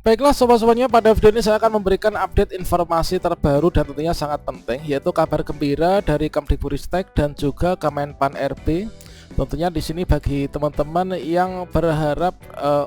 Baiklah sobat-sobatnya, pada video ini saya akan memberikan update informasi terbaru dan tentunya sangat penting, yaitu kabar gembira dari Kemdikbudristek dan juga Kemenpan RB. Tentunya di sini bagi teman-teman yang berharap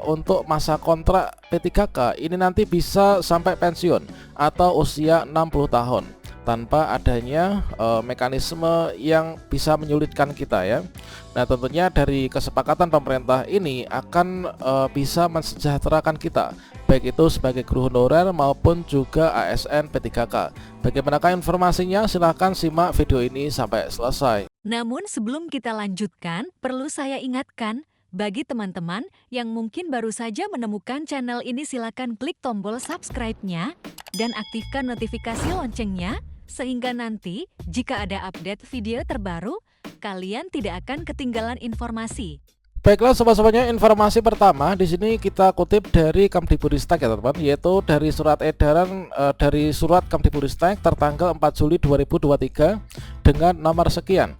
untuk masa kontrak P3K ini nanti bisa sampai pensiun atau usia 60 tahun tanpa adanya mekanisme yang bisa menyulitkan kita ya. Nah, tentunya dari kesepakatan pemerintah ini akan bisa mensejahterakan kita, baik itu sebagai guru honorer maupun juga ASN P3K. Bagaimanakah informasinya? Silahkan simak video ini sampai selesai. Namun sebelum kita lanjutkan, perlu saya ingatkan, bagi teman-teman yang mungkin baru saja menemukan channel ini, silakan klik tombol subscribe-nya dan aktifkan notifikasi loncengnya, sehingga nanti jika ada update video terbaru, kalian tidak akan ketinggalan informasi. Baiklah sobat-sobatnya, informasi pertama di sini kita kutip dari Kemdikbudristek ya teman-teman, yaitu dari surat edaran dari surat Kemdikbudristek tertanggal 4 Juli 2023 dengan nomor sekian.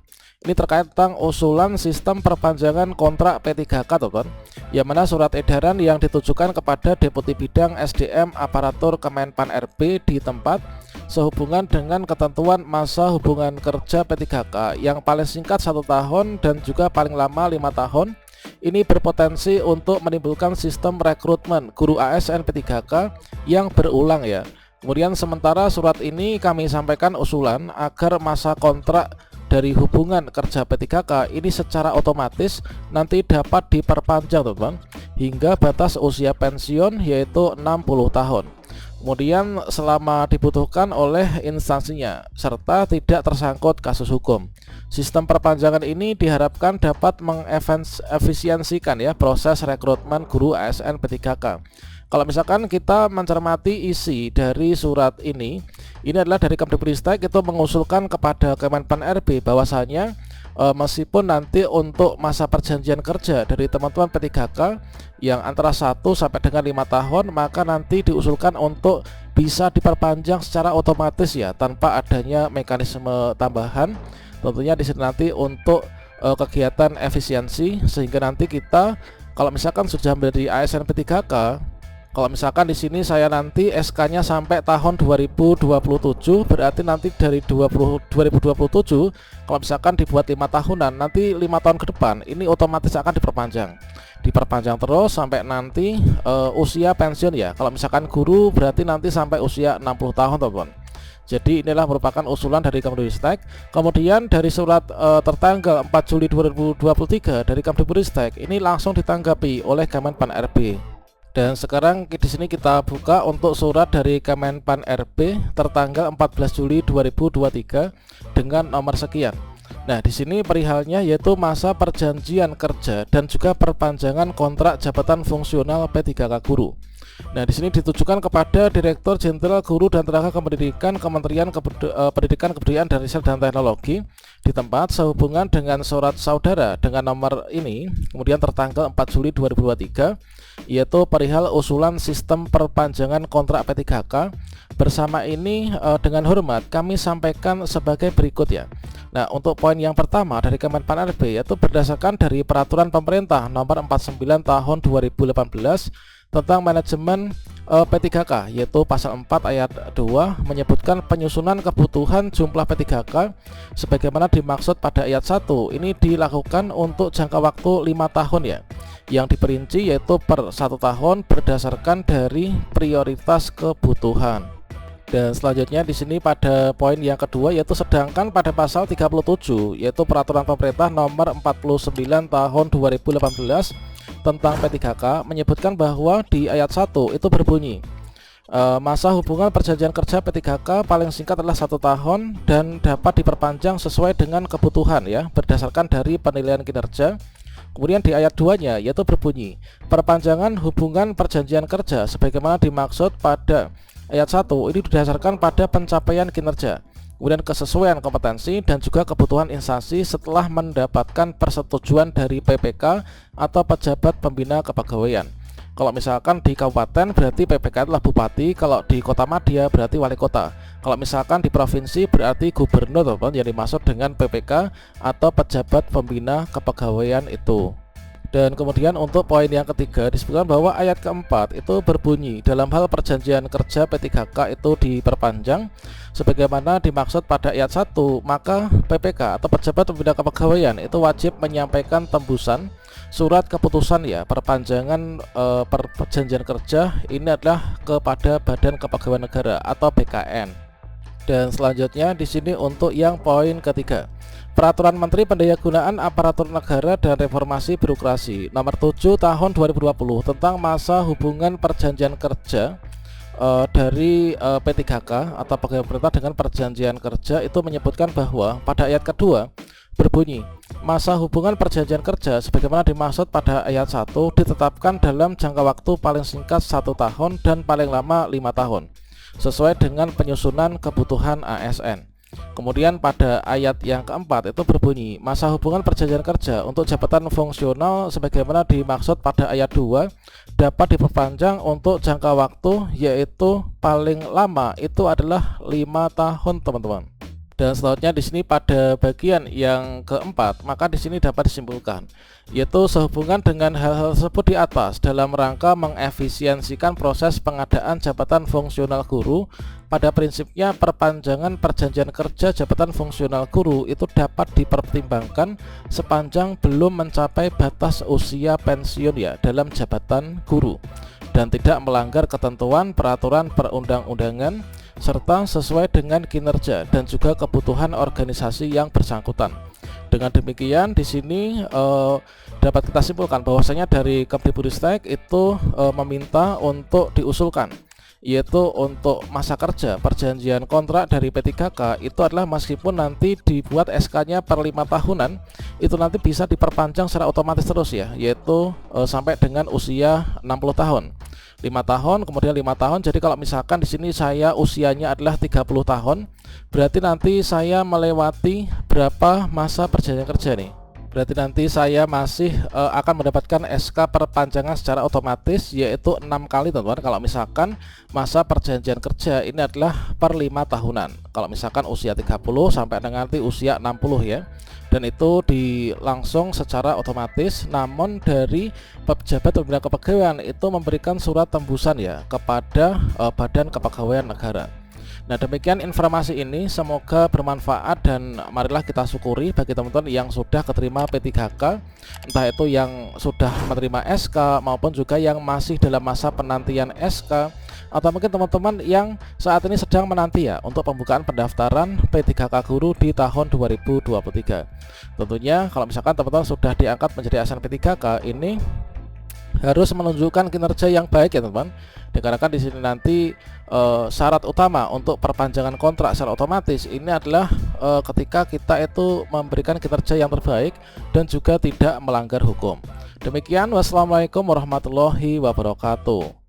Ini terkait tentang usulan sistem perpanjangan kontrak P3K teman-teman, yang mana surat edaran yang ditujukan kepada Deputi Bidang SDM Aparatur Kemenpan RB di tempat sehubungan dengan ketentuan masa hubungan kerja P3K yang paling singkat 1 tahun dan juga paling lama 5 tahun. Ini berpotensi untuk menimbulkan sistem rekrutmen guru ASN P3K yang berulang ya. Kemudian sementara surat ini kami sampaikan usulan agar masa kontrak dari hubungan kerja P3K ini secara otomatis nanti dapat diperpanjang teman-teman hingga batas usia pensiun yaitu 60 tahun. Kemudian selama dibutuhkan oleh instansinya serta tidak tersangkut kasus hukum. Sistem perpanjangan ini diharapkan dapat mengefisiensikan ya proses rekrutmen guru ASN P3K. Kalau misalkan kita mencermati isi dari surat ini adalah dari Kemdikbudristek itu mengusulkan kepada Kemenpan RB bahwasanya meskipun nanti untuk masa perjanjian kerja dari teman-teman P3K yang antara 1 sampai dengan 5 tahun, maka nanti diusulkan untuk bisa diperpanjang secara otomatis ya, tanpa adanya mekanisme tambahan. Tentunya di sini nanti untuk kegiatan efisiensi, sehingga nanti kita kalau misalkan sudah menjadi ASN P3K, kalau misalkan di sini saya nanti SK-nya sampai tahun 2027, berarti nanti dari 2027 kalau misalkan dibuat 5 tahunan, nanti 5 tahun ke depan ini otomatis akan diperpanjang terus sampai nanti usia pensiun ya. Kalau misalkan guru berarti nanti sampai usia 60 tahun teman-teman. Jadi inilah merupakan usulan dari Kemdikbudristek. Kemudian dari surat tertanggal 4 Juli 2023 dari Kemdikbudristek ini langsung ditanggapi oleh Kemenpan RB. Dan sekarang di sini kita buka untuk surat dari Kemenpan RB tertanggal 14 Juli 2023 dengan nomor sekian. Nah, di sini perihalnya yaitu masa perjanjian kerja dan juga perpanjangan kontrak jabatan fungsional P3K guru. Nah, di sini ditujukan kepada Direktur Jenderal Guru dan Tenaga Kependidikan Kementerian Pendidikan, Kebudayaan dan Riset dan Teknologi di tempat sehubungan dengan surat saudara dengan nomor ini, kemudian tertanggal 4 Juli 2023, yaitu perihal usulan sistem perpanjangan kontrak P3K. Bersama ini dengan hormat kami sampaikan sebagai berikut ya. Nah, untuk poin yang pertama dari Kemenpan RB yaitu berdasarkan dari Peraturan Pemerintah Nomor 49 Tahun 2018 tentang manajemen P3K, yaitu pasal 4 ayat 2 menyebutkan penyusunan kebutuhan jumlah P3K sebagaimana dimaksud pada ayat 1 ini dilakukan untuk jangka waktu 5 tahun ya, yang diperinci yaitu per 1 tahun berdasarkan dari prioritas kebutuhan. Dan selanjutnya di sini pada poin yang kedua yaitu sedangkan pada pasal 37 yaitu Peraturan Pemerintah Nomor 49 Tahun 2018 tentang P3K menyebutkan bahwa di ayat 1 itu berbunyi masa hubungan perjanjian kerja P3K paling singkat adalah 1 tahun dan dapat diperpanjang sesuai dengan kebutuhan ya, berdasarkan dari penilaian kinerja. Kemudian di ayat 2-nya yaitu berbunyi perpanjangan hubungan perjanjian kerja sebagaimana dimaksud pada ayat 1 ini didasarkan pada pencapaian kinerja, kemudian kesesuaian kompetensi dan juga kebutuhan instansi setelah mendapatkan persetujuan dari PPK atau pejabat pembina kepegawaian. Kalau misalkan di kabupaten berarti PPK adalah bupati, kalau di kota madya berarti wali kota. Kalau misalkan di provinsi berarti gubernur teman-teman, yang dimaksud dengan PPK atau pejabat pembina kepegawaian itu. Dan kemudian untuk poin yang ketiga disebutkan bahwa ayat keempat itu berbunyi dalam hal perjanjian kerja P3K itu diperpanjang sebagaimana dimaksud pada ayat 1, maka PPK atau pejabat pembina kepegawaian itu wajib menyampaikan tembusan surat keputusan ya perpanjangan perjanjian kerja ini adalah kepada Badan Kepegawaian Negara atau BKN. Dan selanjutnya di sini untuk yang poin ketiga, Peraturan Menteri Pendayagunaan Aparatur Negara dan Reformasi Birokrasi Nomor 7 Tahun 2020 tentang masa hubungan perjanjian kerja dari P3K atau pegawai pemerintah dengan perjanjian kerja itu menyebutkan bahwa pada ayat kedua berbunyi masa hubungan perjanjian kerja sebagaimana dimaksud pada ayat 1 ditetapkan dalam jangka waktu paling singkat 1 tahun dan paling lama 5 tahun sesuai dengan penyusunan kebutuhan ASN. Kemudian pada ayat yang keempat itu berbunyi masa hubungan perjanjian kerja untuk jabatan fungsional sebagaimana dimaksud pada ayat 2 dapat diperpanjang untuk jangka waktu yaitu paling lama itu adalah 5 tahun teman-teman. Dan selanjutnya di sini pada bagian yang keempat, maka di sini dapat disimpulkan yaitu sehubungan dengan hal-hal tersebut di atas dalam rangka mengefisiensikan proses pengadaan jabatan fungsional guru, pada prinsipnya perpanjangan perjanjian kerja jabatan fungsional guru itu dapat dipertimbangkan sepanjang belum mencapai batas usia pensiun ya dalam jabatan guru dan tidak melanggar ketentuan peraturan perundang-undangan serta sesuai dengan kinerja dan juga kebutuhan organisasi yang bersangkutan. Dengan demikian di sini dapat kita simpulkan bahwasanya dari Kemdikbudristek itu meminta untuk diusulkan yaitu untuk masa kerja perjanjian kontrak dari P3K itu adalah meskipun nanti dibuat SK-nya per 5 tahunan itu nanti bisa diperpanjang secara otomatis terus ya, yaitu sampai dengan usia 60 tahun. 5 tahun kemudian 5 tahun. Jadi kalau misalkan di sini saya usianya adalah 30 tahun, berarti nanti saya melewati berapa masa perjanjian kerja nih? Berarti nanti saya masih akan mendapatkan SK perpanjangan secara otomatis yaitu 6 kali teman-teman kalau misalkan masa perjanjian kerja ini adalah per 5 tahunan. Kalau misalkan usia 30 sampai dengan nanti usia 60 ya. Dan itu langsung secara otomatis, namun dari pejabat pembina kepegawaian itu memberikan surat tembusan ya kepada Badan Kepegawaian Negara. Nah demikian informasi ini, semoga bermanfaat dan marilah kita syukuri bagi teman-teman yang sudah keterima P3K, entah itu yang sudah menerima SK maupun juga yang masih dalam masa penantian SK, atau mungkin teman-teman yang saat ini sedang menanti ya untuk pembukaan pendaftaran P3K guru di tahun 2023. Tentunya kalau misalkan teman-teman sudah diangkat menjadi ASN P3K ini harus menunjukkan kinerja yang baik ya teman-teman. Dikarenakan di sini nanti syarat utama untuk perpanjangan kontrak secara otomatis ini adalah ketika kita itu memberikan kinerja yang terbaik dan juga tidak melanggar hukum. Demikian, wassalamualaikum warahmatullahi wabarakatuh.